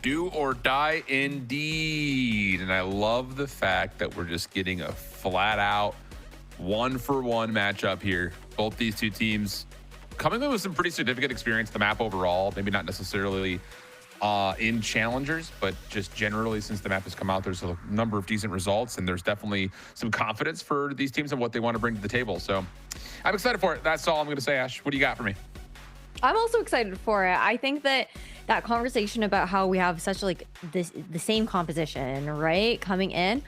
Do or die indeed. And I love the fact that we're just getting a flat out 1-for-1 matchup here. Both these two teams coming in with some pretty significant experience, the map overall, maybe not necessarily in challengers, but just generally since the map has come out, there's a number of decent results, and there's definitely some confidence for these teams and what they want to bring to the table. So I'm excited for it. That's all I'm going to say. Ash, what do you got for me? I'm also excited for it. I think that conversation about how we have such like the same composition, right, coming in,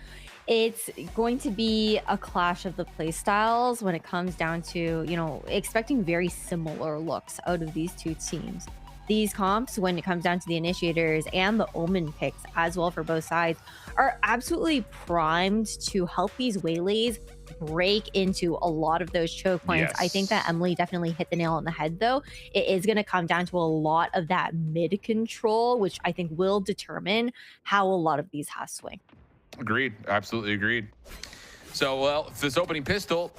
it's going to be a clash of the play styles when it comes down to, you know, expecting very similar looks out of these two teams. These comps, when it comes down to the initiators and the omen picks as well for both sides, are absolutely primed to help these waylays break into a lot of those choke points. Yes. I think that Emily definitely hit the nail on the head, though. It is going to come down to a lot of that mid control, which I think will determine how a lot of these has swing. Agreed. Absolutely agreed. So, well, this opening pistol,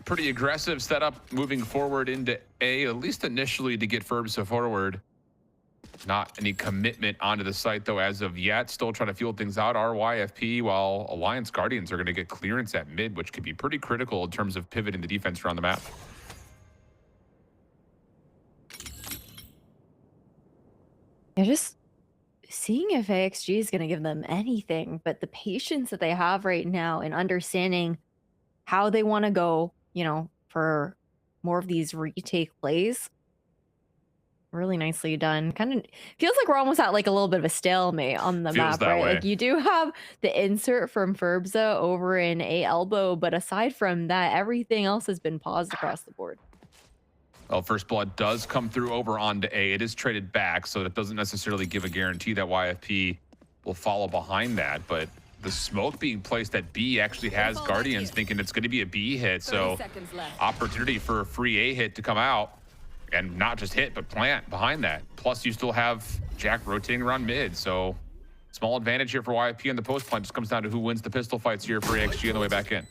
pretty aggressive setup moving forward into A, at least initially to get Furbsa forward. Not any commitment onto the site, though, as of yet. Still trying to feel things out. Our YFP, while Alliance Guardians are going to get clearance at mid, which could be pretty critical in terms of pivoting the defense around the map. They're just seeing if AXG is going to give them anything, but the patience that they have right now and understanding how they want to go, you know, for more of these retake plays. Really nicely done. Kind of feels like we're almost at like a little bit of a stalemate on the map, right? Way. Like you do have the insert from Furbsa over in A elbow, but aside from that, everything else has been paused across the board. Well, first blood does come through over onto A. It is traded back, so that doesn't necessarily give a guarantee that YFP will follow behind that, but the smoke being placed at B actually has Guardians thinking it's going to be a B hit, so opportunity for a free A hit to come out. And not just hit, but plant behind that. Plus, you still have Jack rotating around mid. So, small advantage here for YFP on the post plant. Just comes down to who wins the pistol fights here for AXG on the way back in.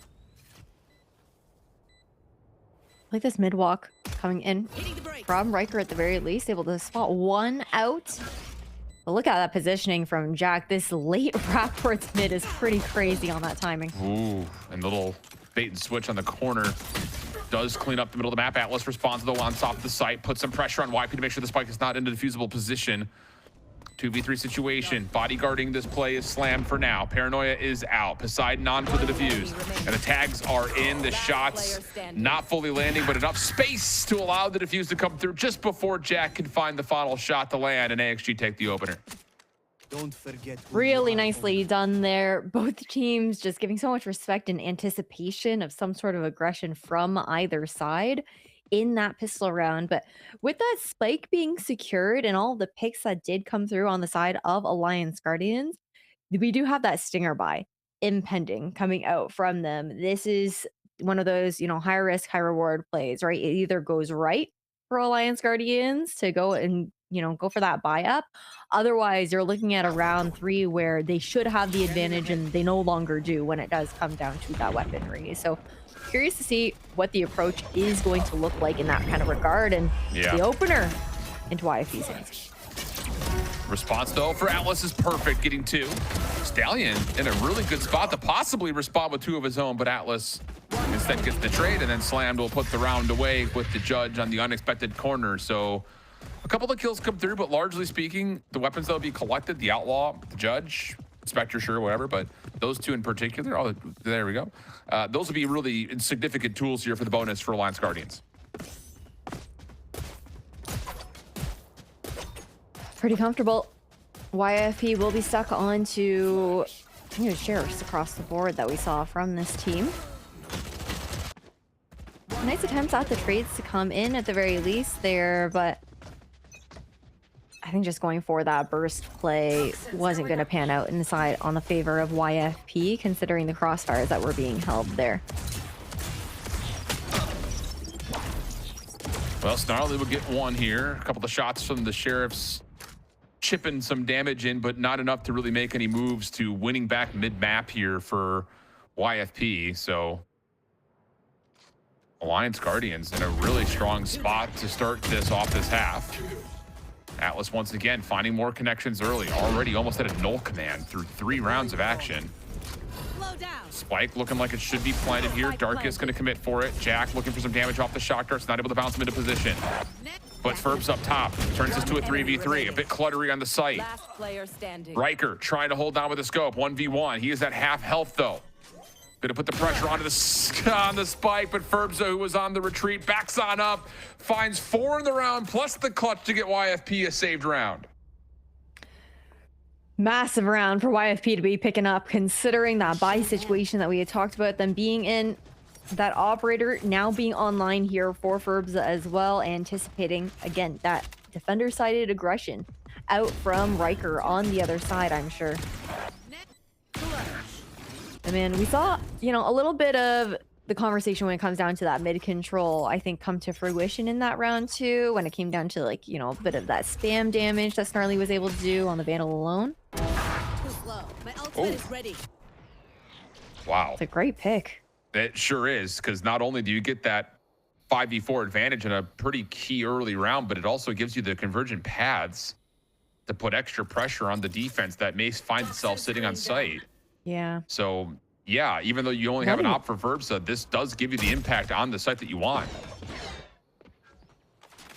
Like this mid walk coming in from Riker at the very least, able to spot one out. But look at that positioning from Jack. This late wrap towards mid is pretty crazy on that timing. Ooh, and little bait and switch on the corner. Does clean up the middle of the map. Atlas responds though on top of the site, puts some pressure on YP to make sure the spike is not in a defusable position. 2v3 situation. Bodyguarding this play is slammed for now. Paranoia is out. Poseidon on for the defuse. And the tags are in. The shots not fully landing, but enough space to allow the defuse to come through just before Jack can find the final shot to land and AXG take the opener. Don't forget. Really nicely done there. Both teams just giving so much respect and anticipation of some sort of aggression from either side in that pistol round. But with that spike being secured and all the picks that did come through on the side of Alliance Guardians, we do have that stinger buy impending coming out from them. This is one of those, you know, high risk, high reward plays, right? It either goes right for Alliance Guardians to go and, you know, go for that buy up. Otherwise, you're looking at a round 3 where they should have the advantage and they no longer do when it does come down to that weaponry. So curious to see what the approach is going to look like in that kind of regard, and the opener into YFP's hands. Response though for Atlas is perfect, getting 2. Stallion in a really good spot to possibly respond with 2 of his own, but Atlas instead gets the trade, and then Slammed will put the round away with the judge on the unexpected corner. So a couple of kills come through, but largely speaking, the weapons that will be collected, the Outlaw, the Judge, Spectre, sure, whatever, but those 2 in particular, oh, there we go. Those will be really significant tools here for the bonus for Alliance Guardians. Pretty comfortable. YFP will be stuck onto sheriffs across the board that we saw from this team. Nice attempts at the trades to come in at the very least there, but I think just going for that burst play wasn't going to pan out inside on the favor of YFP, considering the crossfires that were being held there. Well, Snarly will get 1 here. A couple of shots from the Sheriffs chipping some damage in, but not enough to really make any moves to winning back mid-map here for YFP. So Alliance Guardians in a really strong spot to start this off this half. Atlas once again finding more connections early. Already almost at a null command through 3 rounds of action. Spike looking like it should be planted here. Darkus going to commit for it. Jack looking for some damage off the shock darts, not able to bounce him into position. But Ferb's up top, turns this to a 3v3, a bit cluttery on the site. Riker trying to hold down with the scope, 1v1. He is at half health though. Gonna put the pressure onto on the spike, but Ferbza, who was on the retreat, backs on up, finds 4 in the round, plus the clutch to get YFP a saved round. Massive round for YFP to be picking up, considering that buy situation that we had talked about, them being in. That operator now being online here for Ferbza as well, anticipating, again, that defender-sided aggression out from Riker on the other side, I'm sure. I mean, we saw, you know, a little bit of the conversation when it comes down to that mid control, I think, come to fruition in that round too, when it came down to, like, you know, a bit of that spam damage that Snarly was able to do on the Vandal alone. Wow. It's a great pick. It sure is, because not only do you get that 5v4 advantage in a pretty key early round, but it also gives you the convergent paths to put extra pressure on the defense that may find itself sitting on site. Yeah. So, yeah, even though you only have an op for Ferbza, this does give you the impact on the site that you want.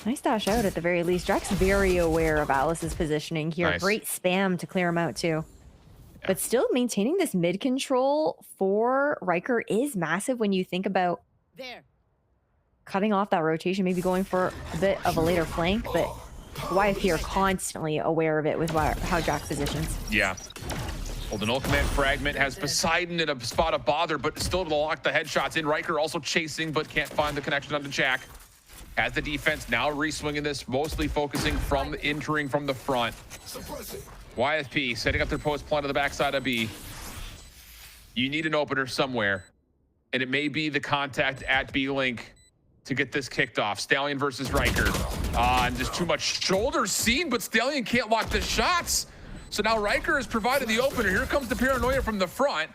Nice dash out at the very least. Drax very aware of Alice's positioning here. Nice. Great spam to clear him out too. Yeah. But still maintaining this mid control for Riker is massive when you think about cutting off that rotation, maybe going for a bit of a later flank, but YFP are constantly aware of it with how Drax positions. Yeah. Well, the null command fragment has Poseidon in a spot of bother, but still to lock the headshots in. Riker also chasing, but can't find the connection onto Jack. Has the defense now re-swinging this, mostly focusing from entering from the front. YFP setting up their post plant on the backside of B. You need an opener somewhere, and it may be the contact at B-Link to get this kicked off. Stallion versus Riker. And just too much shoulder seen, but Stallion can't lock the shots. So now Riker has provided the opener. Here comes the paranoia from the front.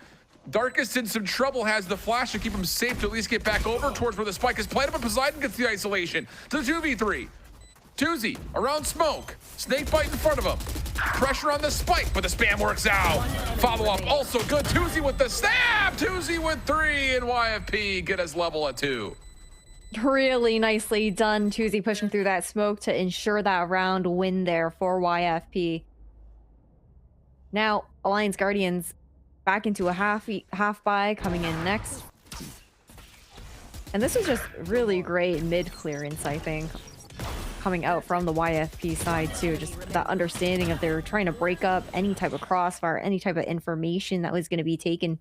Darkus in some trouble, has the flash to keep him safe to at least get back over towards where the spike is planted, but Poseidon gets the isolation to the 2v3. Tuzi around smoke. Snake bite in front of him. Pressure on the spike, but the spam works out. Follow up also good. Tuzi with the stab. Tuzi with 3, and YFP get us level at 2. Really nicely done. Tuzi pushing through that smoke to ensure that round win there for YFP. Now, Alliance Guardians back into a half buy coming in next. And this was just really great mid clearance, I think, coming out from the YFP side too. Just that understanding of they're trying to break up any type of crossfire, any type of information that was going to be taken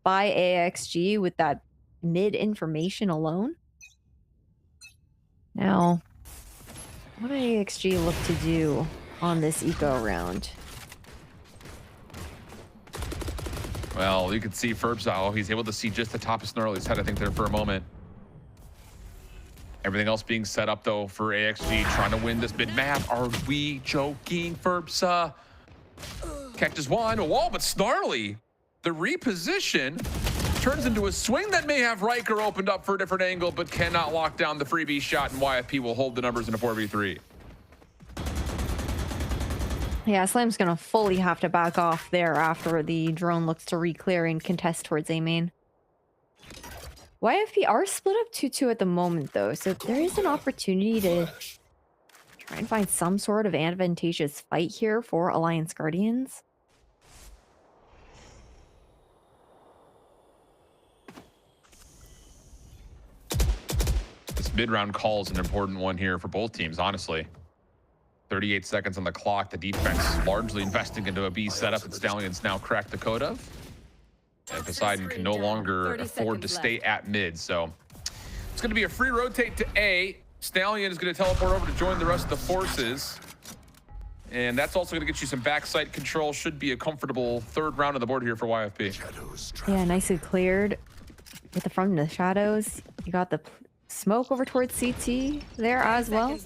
by AXG with that mid information alone. Now, what did AXG look to do on this eco round? Well, you can see Ferbza, oh, he's able to see just the top of Snarly's head, I think, there for a moment. Everything else being set up, though, for AXG, trying to win this mid-map. Are we joking, Ferbza? Catches one, a wall, but Snarly, the reposition turns into a swing that may have Riker opened up for a different angle, but cannot lock down the freebie shot, and YFP will hold the numbers in a 4v3. Yeah, Slam's gonna fully have to back off there after the drone looks to re-clear and contest towards A main. YFP are split up 2-2 at the moment, though, so there is an opportunity to try and find some sort of advantageous fight here for Alliance Guardians. This mid-round call is an important one here for both teams, honestly. 38 seconds on the clock. The defense largely investing into a B setup, and Stallions now cracked the code of. And Poseidon can no longer afford to stay at mid, so it's going to be a free rotate to A. Stallion is going to teleport over to join the rest of the forces, and that's also going to get you some backside control. Should be a comfortable 3rd round on the board here for YFP. Yeah, nicely cleared with the front of the shadows. You got the smoke over towards CT there as well.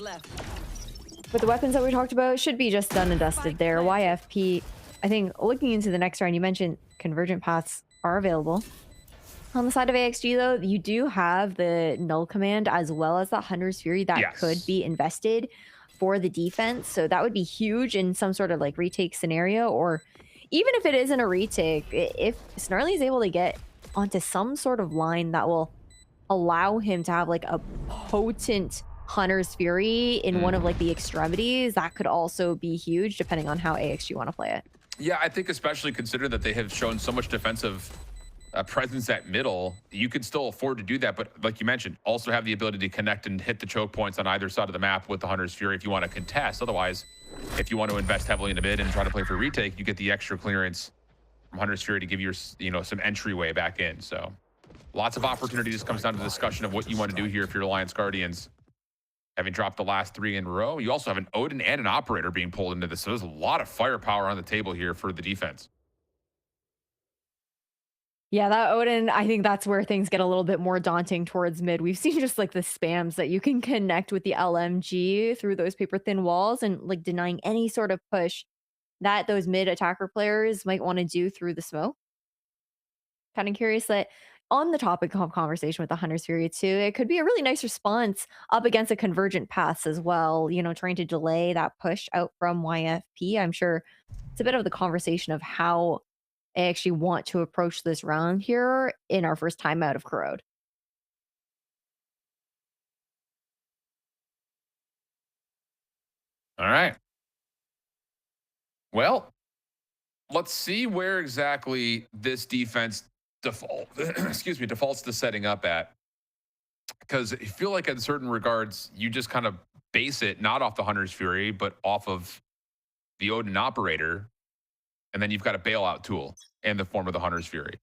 But the weapons that we talked about should be just done and dusted there. YFP, I think, looking into the next round, you mentioned convergent paths are available. On the side of AXG, though, you do have the null command as well as the Hunter's Fury that could be invested. for the defense. So that would be huge in some sort of like retake scenario, or even if it isn't a retake, if Snarly is able to get onto some sort of line that will allow him to have like a potent Hunter's Fury in one of like the extremities, that could also be huge depending on how AXG want to play it. Yeah, I think especially considering that they have shown so much defensive presence at middle, you can still afford to do that. But like you mentioned, also have the ability to connect and hit the choke points on either side of the map with the Hunter's Fury if you want to contest. Otherwise, if you want to invest heavily in the mid and try to play for retake, you get the extra clearance from Hunter's Fury to give you, some entryway back in. So lots of opportunities. Comes down to the discussion of what you want to do here if you're Alliance Guardians. Having dropped the last 3 in a row, you also have an Odin and an Operator being pulled into this. So there's a lot of firepower on the table here for the defense. Yeah, that Odin, I think that's where things get a little bit more daunting towards mid. We've seen just like the spams that you can connect with the LMG through those paper thin walls and like denying any sort of push that those mid attacker players might want to do through the smoke. Kind of curious that on the topic of conversation with the Hunter's Fury too, it could be a really nice response up against a convergent paths as well, trying to delay that push out from YFP. I'm sure it's a bit of the conversation of how I actually want to approach this round here in our first time out of Corrode. All right. Well, let's see where exactly this defense defaults to setting up at. Because I feel like in certain regards, you just kind of base it not off the Hunter's Fury, but off of the Odin Operator. And then you've got a bailout tool in the form of the Hunter's Fury.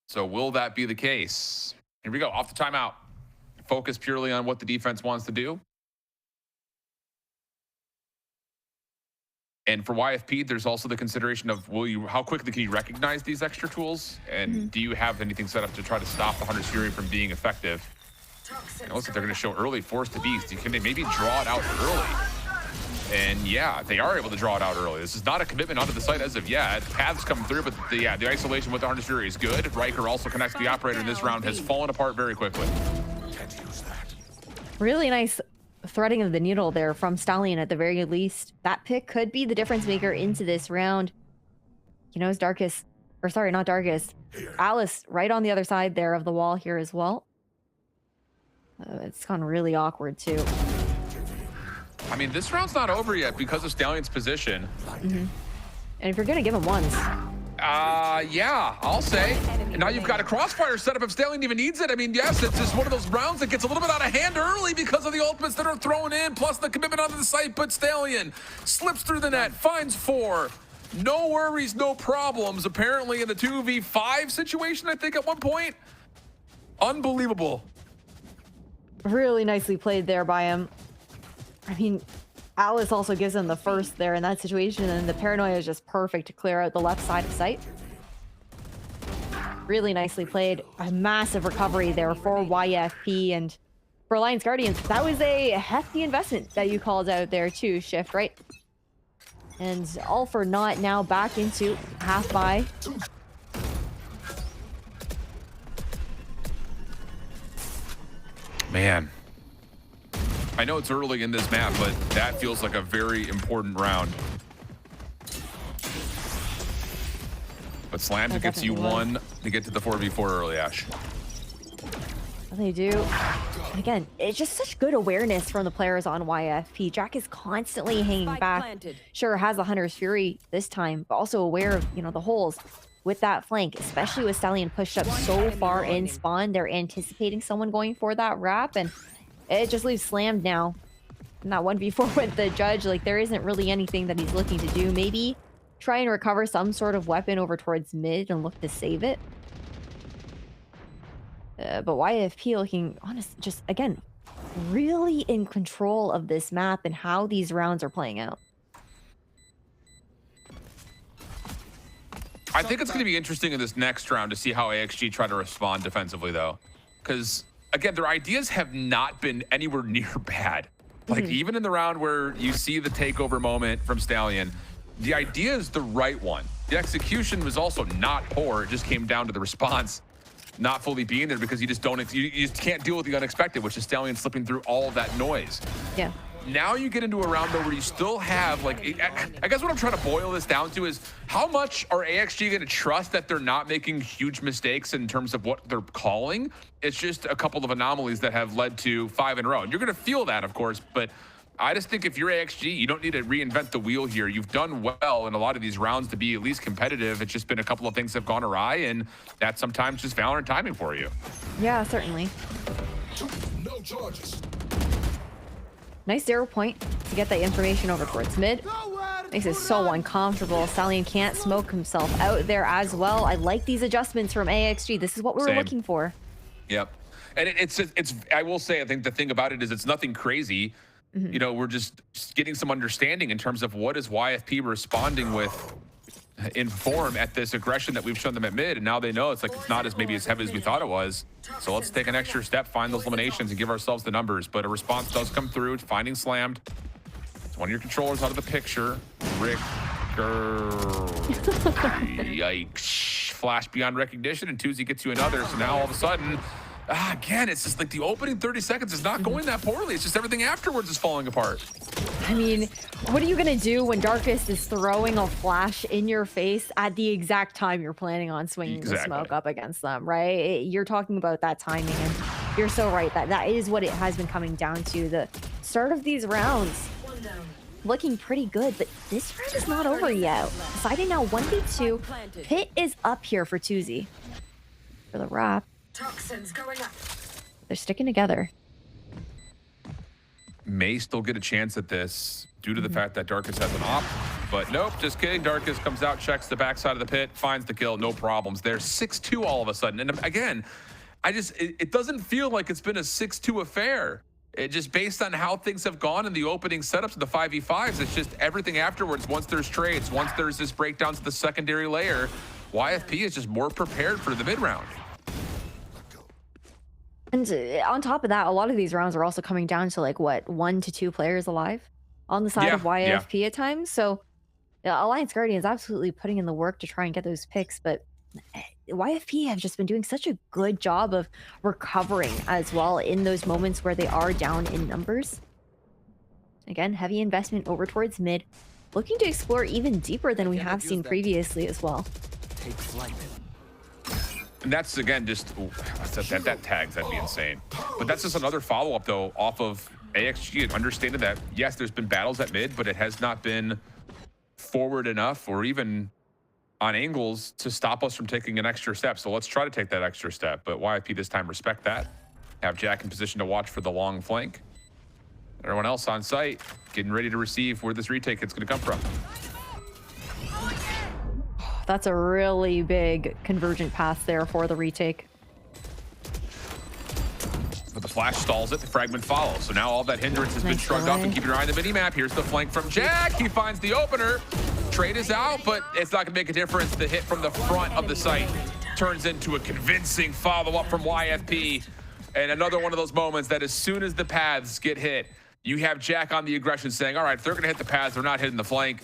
So will that be the case? Here we go, off the timeout. Focus purely on what the defense wants to do. And for YFP, there's also the consideration of how quickly can you recognize these extra tools? And do you have anything set up to try to stop the Hunter's Fury from being effective? And it looks like they're going to show early Force to Beast. Can they maybe draw it out early? And yeah, they are able to draw it out early. This is not a commitment onto the site as of yet. Paths come through, but the isolation with the Hunter's Fury is good. Riker also connects the Operator in this round, has fallen apart very quickly. Really nice threading of the needle there from Stallion at the very least. That pick could be the difference maker into this round. It's Darkest, or sorry, not Darkest. Alice right on the other side there of the wall here as well. It's gone really awkward too. I mean, this round's not over yet because of Stallion's position. And if you're gonna give him ones. Yeah, I'll say. And now you've got a crossfire setup if Stallion even needs it. I mean, yes, it's just one of those rounds that gets a little bit out of hand early because of the ultimates that are thrown in, plus the commitment onto the site, but Stallion slips through the net, finds 4. No worries, no problems, apparently in the 2v5 situation, I think, at one point. Unbelievable. Really nicely played there by him. I mean, Alice also gives him the first there in that situation, and the paranoia is just perfect to clear out the left side of sight. Really nicely played. A massive recovery there for YFP, and for Alliance Guardians, that was a hefty investment that you called out there too, Shift, right? And all for naught now back into half buy. Man. I know it's early in this map, but that feels like a very important round. But Slams, it gets you 1 to get to the 4v4 early, Ash. They do. And again, it's just such good awareness from the players on YFP. Jack is constantly hanging back. Sure, has the Hunter's Fury this time, but also aware of, the holes with that flank, especially with Stallion pushed up so far in spawn. They're anticipating someone going for that wrap, and it just leaves Slammed now. In that 1v4 with the Judge, like, there isn't really anything that he's looking to do. Maybe try and recover some sort of weapon over towards mid and look to save it. But YFP looking, honest, just, again, really in control of this map and how these rounds are playing out. I think it's going to be interesting in this next round to see how AXG try to respond defensively, though. Because, again, their ideas have not been anywhere near bad. Like, even in the round where you see the takeover moment from Stallion, the idea is the right one. The execution was also not poor. It just came down to the response not fully being there because you just don't, you just can't deal with the unexpected, which is Stallion slipping through all of that noise. Yeah. Now you get into a round though where you still have like, I guess what I'm trying to boil this down to is how much are AXG going to trust that they're not making huge mistakes in terms of what they're calling? It's just a couple of anomalies that have led to 5 in a row. And you're going to feel that, of course, but I just think if you're AXG, you don't need to reinvent the wheel here. You've done well in a lot of these rounds to be at least competitive. It's just been a couple of things that have gone awry, and that's sometimes just Valorant timing for you. Yeah, certainly. No charges. Nice 0 point to get that information over towards mid. Makes it so uncomfortable. Stallion can't smoke himself out there as well. I like these adjustments from AXG. This is what we were looking for. Yep. And it's I will say, I think the thing about it is it's nothing crazy. You know, we're just getting some understanding in terms of what is YFP responding with in form at this aggression that we've shown them at mid, and now they know it's like it's not as maybe as heavy as we thought it was. So let's take an extra step, find those eliminations, and give ourselves the numbers. But a response does come through. It's finding slammed. It's one of your controllers out of the picture. Yikes. Flash beyond recognition, and Tuesday gets you another. So now all of a sudden, again, it's just like the opening 30 seconds is not going that poorly. It's just everything afterwards is falling apart. I mean, what are you going to do when Darkest is throwing a flash in your face at the exact time you're planning on swinging the smoke up against them, right? You're talking about that timing, and you're so right. That is what it has been coming down to. The start of these rounds looking pretty good, but this round is not over yet. Deciding now 1v2. Pit is up here for Tuesday. For the wrap. Toxins going up. They're sticking together. May still get a chance at this due to the fact that Darkest has an op, but nope, just kidding. Darkest comes out, checks the backside of the pit, finds the kill, no problems. They're 6-2 all of a sudden. And again, it doesn't feel like it's been a 6-2 affair. It just based on how things have gone in the opening setups of the 5v5s, it's just everything afterwards. Once there's trades, once there's this breakdown to the secondary layer, YFP is just more prepared for the mid round. And on top of that, a lot of these rounds are also coming down to like what, 1 to 2 players alive on the side of YFP at times. So Alliance Guardians absolutely putting in the work to try and get those picks, but YFP have just been doing such a good job of recovering as well in those moments where they are down in numbers. Again, heavy investment over towards mid, looking to explore even deeper than we have seen previously as well. Take flight. And that's, again, just, that tags, that'd be insane. But that's just another follow-up, though, off of AXG and understanding that, yes, there's been battles at mid, but it has not been forward enough or even on angles to stop us from taking an extra step. So let's try to take that extra step. But YFP this time respect that. Have Jack in position to watch for the long flank. Everyone else on site getting ready to receive where this retake is going to come from. That's a really big convergent path there for the retake. But the flash stalls it, the fragment follows. So now all that hindrance has been shrugged off, and keep your eye on the mini-map. Here's the flank from Jack. He finds the opener. Trade is out, but it's not going to make a difference. The hit from the front of the site turns into a convincing follow-up from YFP. And another one of those moments that as soon as the paths get hit, you have Jack on the aggression saying, all right, if they're going to hit the paths, they're not hitting the flank.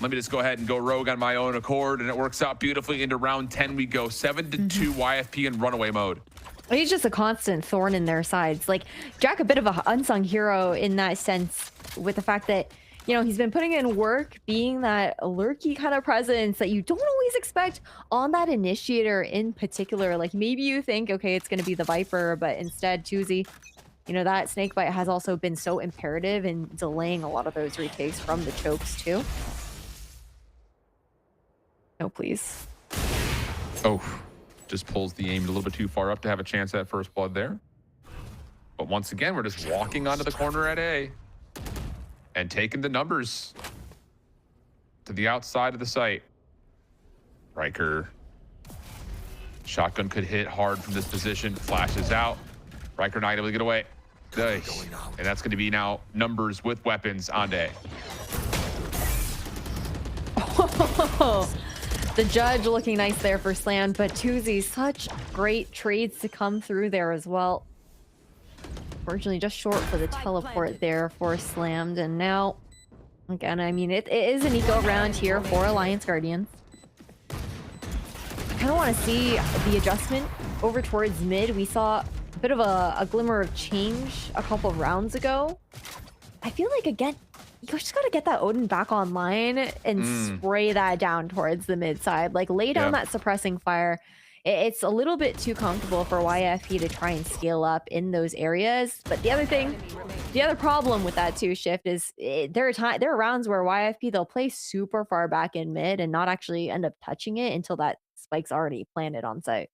Let me just go ahead and go rogue on my own accord, and it works out beautifully. Into round 10 we go, 7-2 YFP in runaway mode. He's just a constant thorn in their sides. Like, Jack, a bit of an unsung hero in that sense, with the fact that, you know, he's been putting in work, being that lurky kind of presence that you don't always expect on that initiator in particular. Like, maybe you think, okay, it's going to be the Viper, but instead, Tuesday, you know, that snakebite has also been so imperative in delaying a lot of those retakes from the chokes, too. No, please. Oh, just pulls the aim a little bit too far up to have a chance at first blood there. But once again, we're just walking onto the corner at A and taking the numbers to the outside of the site. Riker. Shotgun could hit hard from this position. Flashes out. Riker not able to get away. Nice. And that's going to be now numbers with weapons on A. The judge looking nice there for Slam, but Tuesday, such great trades to come through there as well. Unfortunately, just short for the teleport there for Slammed. And now, again, I mean, it is an eco round here for Alliance Guardians. I kind of want to see the adjustment over towards mid, we saw a bit of a glimmer of change a couple of rounds ago. I feel like, again, you just got to get that Odin back online and spray that down towards the mid side. Like, lay down that suppressing fire. It's a little bit too comfortable for YFP to try and scale up in those areas. But the other problem with that too, Shift, is there are rounds where YFP, they'll play super far back in mid and not actually end up touching it until that spike's already planted on site.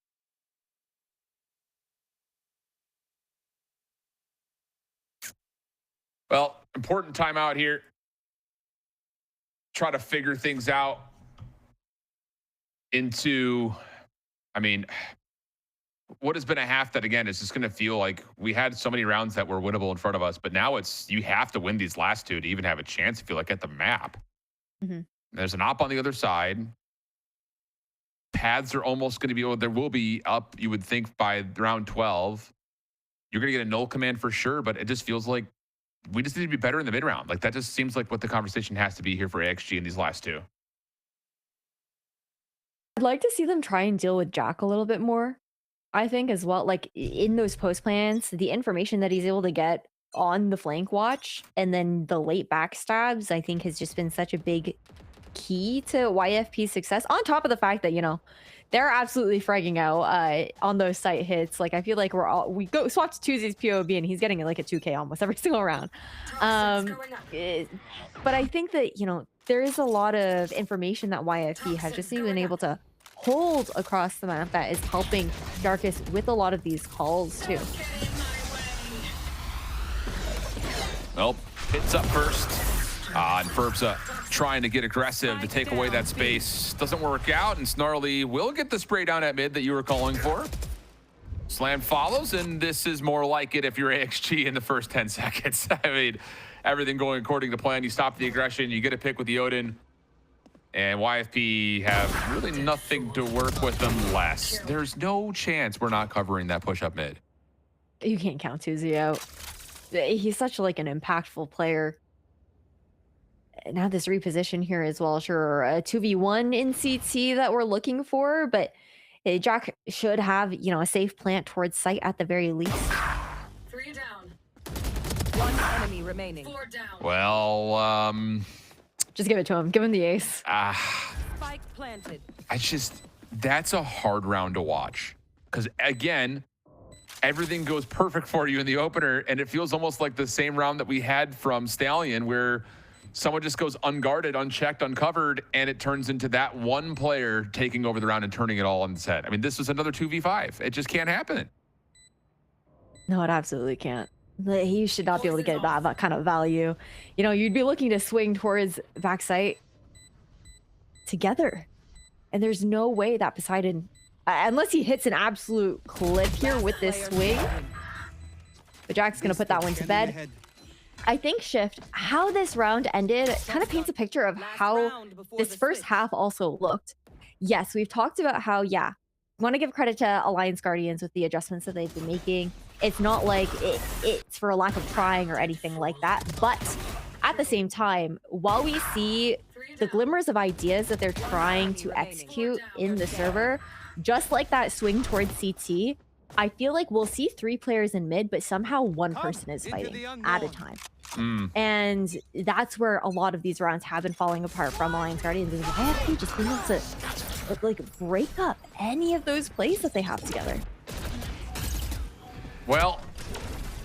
Well, important timeout here. Try to figure things out into, I mean, what has been a half that, again, is just going to feel like we had so many rounds that were winnable in front of us, but now it's, you have to win these last two to even have a chance, if you like, at the map. There's an op on the other side. Paths are almost going to be, there will be up, you would think, by round 12. You're going to get a null command for sure, but it just feels like we just need to be better in the mid-round. Like, that just seems like what the conversation has to be here for AXG in these last two. I'd like to see them try and deal with Jack a little bit more, I think, as well. Like, in those post plans, the information that he's able to get on the flank watch and then the late backstabs, I think, has just been such a big key to YFP's success. On top of the fact that, you know, they're absolutely fragging out on those site hits. Like, I feel like we go swapped Tuesday's POV and he's getting like a 2K almost every single round. But I think that, you know, there is a lot of information that YFP has just been able to hold across the map that is helping Darkest with a lot of these calls too. Well, hits up first. And Ferbsa trying to get aggressive to take away that space. Doesn't work out, and Snarly will get the spray down at mid that you were calling for. Slam follows, and this is more like it if you're AXG in the first 10 seconds. I mean, everything going according to plan. You stop the aggression, you get a pick with the Odin, and YFP have really nothing to work with unless there's no chance we're not covering that push up mid. You can't count Tuesday out. He's such like an impactful player. Now this reposition here as well, sure, a 2v1 in CT that we're looking for, but Jack should have, you know, a safe plant towards site at the very least. 3 down. 1 enemy remaining. 4 down. Well, just give it to him. Give him the ace. Spike planted. That's a hard round to watch. Because again, everything goes perfect for you in the opener, and it feels almost like the same round that we had from Stallion, where someone just goes unguarded, unchecked, uncovered, and it turns into that one player taking over the round and turning it all on its head. I mean, this was another 2v5. It just can't happen. No, it absolutely can't. He should not be able to get that kind of value. You know, you'd be looking to swing towards backside together. And there's no way that Poseidon, unless he hits an absolute clip here with this swing. But Jack's going to put that one to bed. I think, Shift, how this round ended kind of paints a picture of how this first half also looked. Yes, we've talked about how, yeah, want to give credit to Alliance Guardians with the adjustments that they've been making. It's not like it's for a lack of trying or anything like that. But at the same time, while we see the glimmers of ideas that they're trying to execute in the server, just like that swing towards CT, I feel like we'll see 3 players in mid, but somehow one person is fighting at a time. And that's where a lot of these rounds have been falling apart from Alliance Guardians. And YFP just being able to like break up any of those plays that they have together. Well,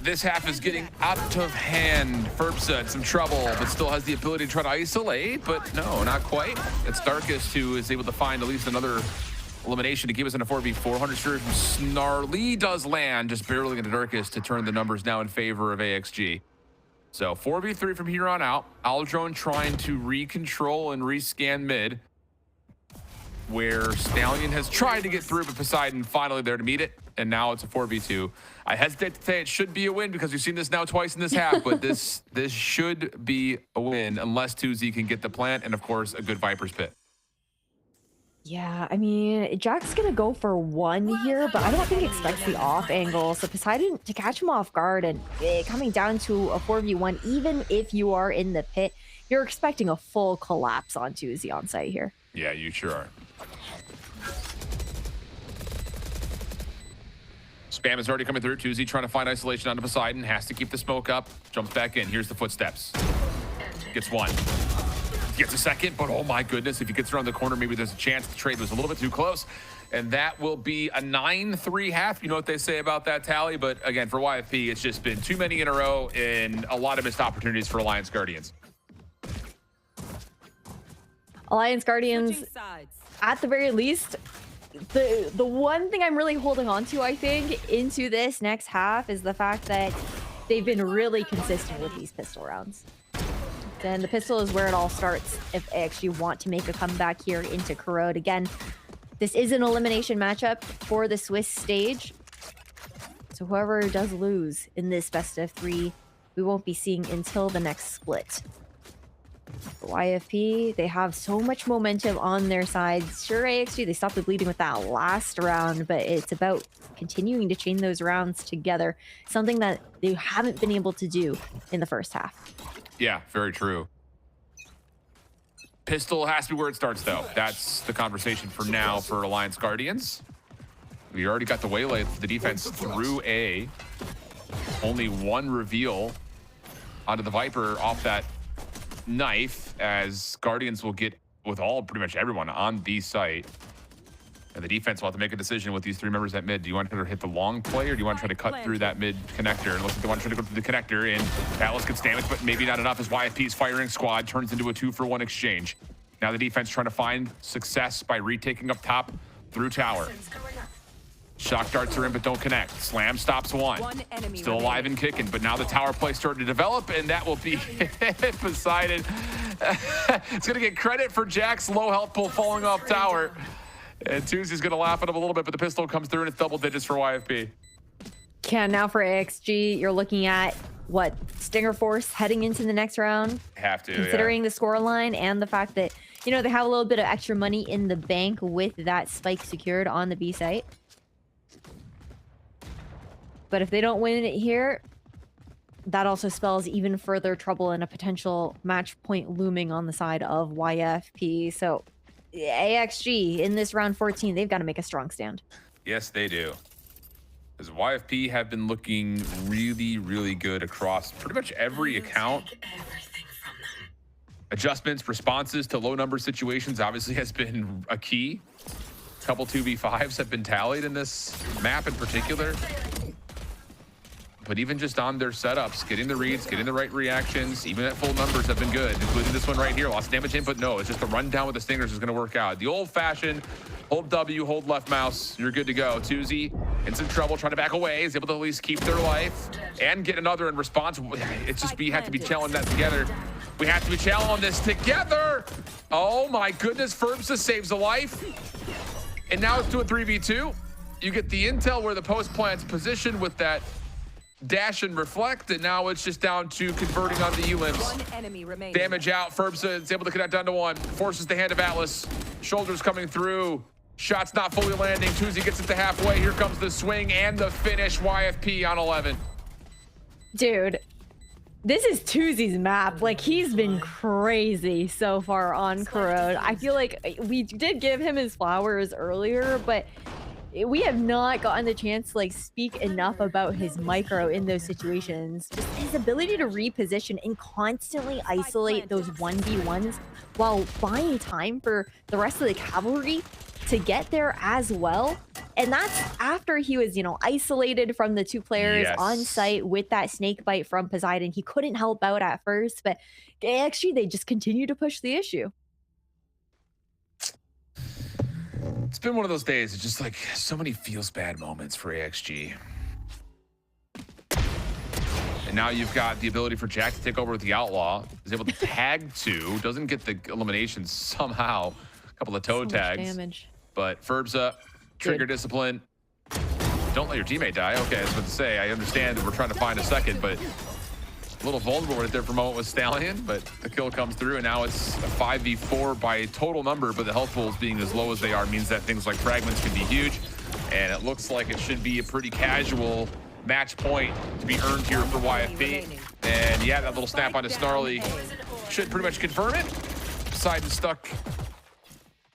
this half is getting out of hand. Ferbsa in some trouble, but still has the ability to try to isolate, but no, not quite. It's Darkest who is able to find at least another elimination to keep us in a 4v4. 100 spirit from Snarly does land, just barely into Darkest to turn the numbers now in favor of AXG. So 4v3 from here on out. Aldrone trying to recontrol and rescan mid, where Stallion has tried to get through, but Poseidon finally there to meet it. And now it's a 4v2. I hesitate to say it should be a win because we've seen this now twice in this half, but this should be a win unless Tuesday can get the plant and, of course, a good Viper's Pit. Yeah, I mean, Jack's gonna go for 1 here, but I don't think he expects the off angle. So Poseidon, to catch him off guard and coming down to a 4v1, even if you are in the pit, you're expecting a full collapse on Tuesday on site here. Yeah, you sure are. Spam is already coming through. Tuesday trying to find isolation onto Poseidon. Has to keep the smoke up. Jumps back in. Here's the footsteps. Gets one. Gets a second, but oh my goodness, if he gets around the corner, maybe there's a chance. The trade was a little bit too close. And that will be a 9-3 half. You know what they say about that tally. But again, for YFP, it's just been too many in a row and a lot of missed opportunities for Alliance Guardians. Alliance Guardians, at the very least, the one thing I'm really holding on to, I think, into this next half is the fact that they've been really consistent with these pistol rounds. And the pistol is where it all starts if they actually want to make a comeback here into Corrode. Again, this is an elimination matchup for the Swiss stage. So whoever does lose in this best of 3, we won't be seeing until the next split. For YFP, they have so much momentum on their side. Sure, AXG, they stopped the bleeding with that last round, but it's about continuing to chain those rounds together. Something that they haven't been able to do in the first half. Yeah, very true. Pistol has to be where it starts, though. That's the conversation for now for Alliance Guardians. We already got the waylay for the defense through A. Only one reveal onto the Viper off that knife, as Guardians will get with pretty much everyone on B site. And the defense will have to make a decision with these 3 members at mid. Do you want to hit the long play, or do you want to try to cut through that mid connector? And looks like they want to try to go through the connector, and Atlas gets damaged, but maybe not enough as YFP's firing squad turns into a 2-for-1 exchange. Now the defense trying to find success by retaking up top through tower. Shock darts are in, but don't connect. Slam stops one. Still alive and kicking, but now the tower play starting to develop, and that will be Poseidon. It's going to get credit for Jack's low health pull falling off tower. And Tuesday's going to laugh at him a little bit, but the pistol comes through, and it's double digits for YFP. Yeah, now for AXG, you're looking at, what, Stinger Force heading into the next round? Have to, considering the score line and the fact that, you know, they have a little bit of extra money in the bank with that spike secured on the B site. But if they don't win it here, that also spells even further trouble and a potential match point looming on the side of YFP. So AXG in this round 14, they've got to make a strong stand. Yes, they do. As YFP have been looking really, really good across pretty much every account. Adjustments, responses to low number situations obviously has been a key. A couple 2v5s have been tallied in this map in particular. But even just on their setups, getting the reads, getting the right reactions, even at full numbers have been good, including this one right here. Lost damage input, no, it's just a rundown with the Stingers is going to work out. The old-fashioned hold W, hold left mouse, you're good to go. Tuesday in some trouble, trying to back away, is able to at least keep their life and get another in response. It's just, we have to be challenging that together. We have to be challenging this together. Oh my goodness, Ferbsa saves a life. And now it's to a 3v2. You get the intel where the post plant's positioned with that dash and reflect, and now it's just down to converting on the elims. Damage out. Ferbsa is able to connect down to 1. Forces the hand of Atlas. Shoulders coming through. Shots not fully landing. Tuesday gets it to halfway. Here comes the swing and the finish. YFP on 11. Dude, this is Tuesday's map. Like, he's been crazy so far on Corrode. I feel like we did give him his flowers earlier, but we have not gotten the chance to like speak enough about his micro in those situations. Just his ability to reposition and constantly isolate those 1v1s while buying time for the rest of the cavalry to get there as well. And that's after he was, you know, isolated from the 2 players on site with that snake bite from Poseidon. He couldn't help out at first, but actually they just continue to push the issue. It's been one of those days. It's just like so many feels bad moments for AXG. And now you've got the ability for Jack to take over with the Outlaw. Is able to tag 2. Doesn't get the elimination somehow. A couple of toe tags. Damage. But Ferbsa, trigger discipline. Don't let your teammate die. Okay, I was about to say, I understand that we're trying to find a second, but a little vulnerable right there for a moment with Stallion, but the kill comes through, and now it's a 5v4 by total number, but the health pools being as low as they are means that things like fragments can be huge, and it looks like it should be a pretty casual match point to be earned here for YFP. And yeah, that little snap onto Snarly should pretty much confirm it. Poseidon stuck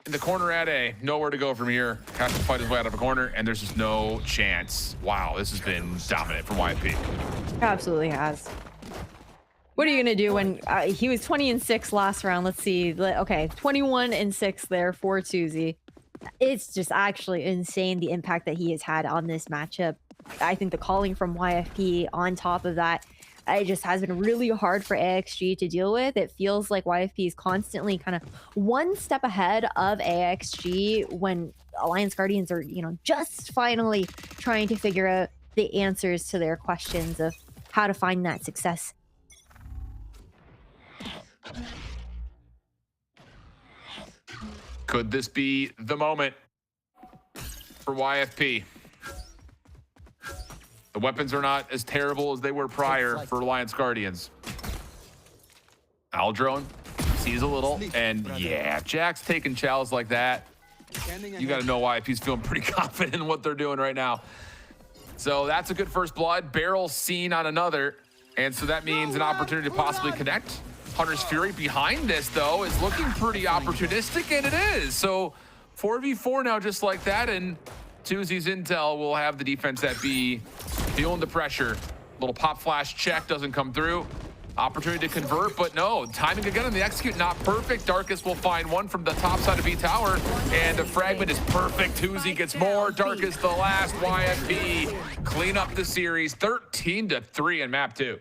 in the corner at A. Nowhere to go from here. Has to fight his way out of a corner, and there's just no chance. Wow, this has been dominant from YFP. Absolutely has. What are you gonna do when he was 20-6 last round? Let's see. Okay, 21-6 there for Tuzi. It's just actually insane the impact that he has had on this matchup. I think the calling from YFP on top of that, it just has been really hard for AXG to deal with. It feels like YFP is constantly kind of one step ahead of AXG when Alliance Guardians are, you know, just finally trying to figure out the answers to their questions of how to find that success. Could this be the moment for YFP? The weapons are not as terrible as they were prior for Alliance Guardians. Aldrone sees a little, and yeah, Jack's taking chows like that. You got to know YFP's feeling pretty confident in what they're doing right now. So that's a good first blood. Barrel seen on another, and so that means an opportunity to possibly connect. Hunter's Fury behind this, though, is looking pretty opportunistic, and it is. So 4v4 now just like that, and Tuzi's intel will have the defense at B feeling the pressure. Little pop flash check doesn't come through. Opportunity to convert, but no. Timing again on the execute, not perfect. Darkest will find one from the top side of B tower, and the fragment is perfect. Tuzi gets more. Darkest the last. YFP clean up the series, 13-3 in map 2.